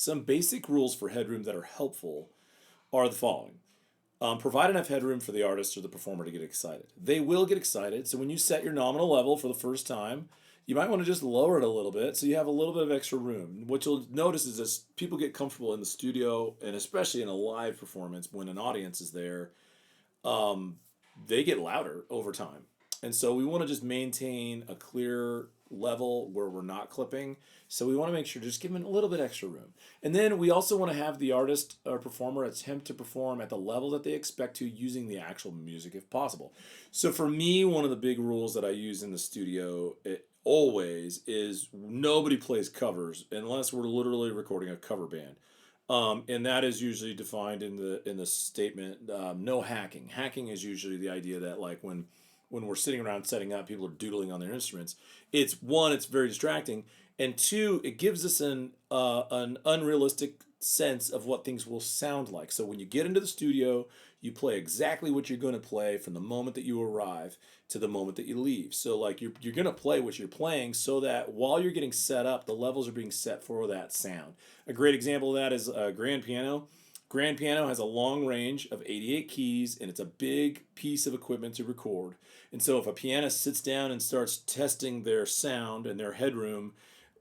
Some basic rules for headroom that are helpful are the following. Provide enough headroom for the artist or the performer to get excited. They will get excited, so when you set your nominal level for the first time, you might want to just lower it a little bit so you have a little bit of extra room. What you'll notice is as people get comfortable in the studio, and especially in a live performance when an audience is there, um, they get louder over time. And so we want to just maintain a clear level where we're not clipping. So we want to make sure just give them a little bit extra room. And then we also want to have the artist or performer attempt to perform at the level that they expect to using the actual music if possible. So for me, one of the big rules that I use in the studio always is nobody plays covers unless we're literally recording a cover band. And that is usually defined in the statement. No hacking. Hacking is usually the idea that like when we're sitting around setting up, people are doodling on their instruments. It's one, it's very distracting, and two, it gives us an unrealistic sense of what things will sound like. So when you get into the studio, you play exactly what you're going to play from the moment that you arrive to the moment that you leave. So like you're going to play what you're playing so that while you're getting set up, the levels are being set for that sound. A great example of that is a grand piano. Grand piano has a long range of 88 keys and it's a big piece of equipment to record. And so if a pianist sits down and starts testing their sound and their headroom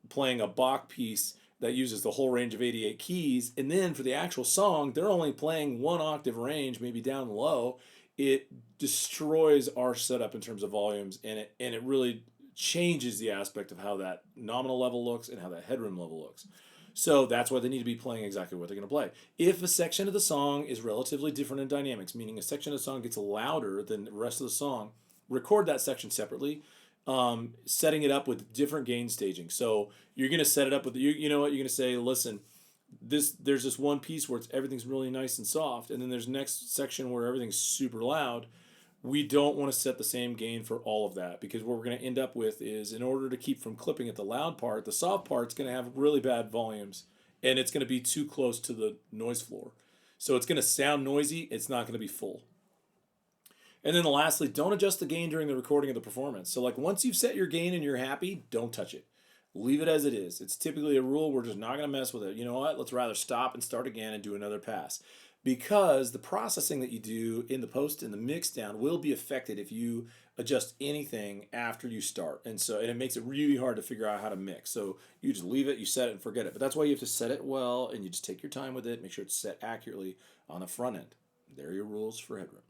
playing a Bach piece that uses the whole range of 88 keys, and then for the actual song, they're only playing one octave range, maybe down low, it destroys our setup in terms of volumes, and it really changes the aspect of how that nominal level looks and how that headroom level looks. So that's why they need to be playing exactly what they're going to play. If a section of the song is relatively different in dynamics, meaning a section of the song gets louder than the rest of the song, record that section separately, setting it up with different gain staging. So you're going to set it up with you know what you're going to say. Listen, there's this one piece where everything's really nice and soft, and then there's next section where everything's super loud. We don't want to set the same gain for all of that because what we're going to end up with is in order to keep from clipping at the loud part, the soft part's going to have really bad volumes and it's going to be too close to the noise floor. So it's going to sound noisy, it's not going to be full. And then lastly, don't adjust the gain during the recording of the performance. So like once you've set your gain and you're happy, don't touch it. Leave it as it is. It's typically a rule we're just not going to mess with it. You know what? Let's rather stop and start again and do another pass. Because the processing that you do in the post and the mix down will be affected if you adjust anything after you start. And it makes it really hard to figure out how to mix. So you just leave it, you set it and forget it. But that's why you have to set it well and you just take your time with it, make sure it's set accurately on the front end. There are your rules for Headroom.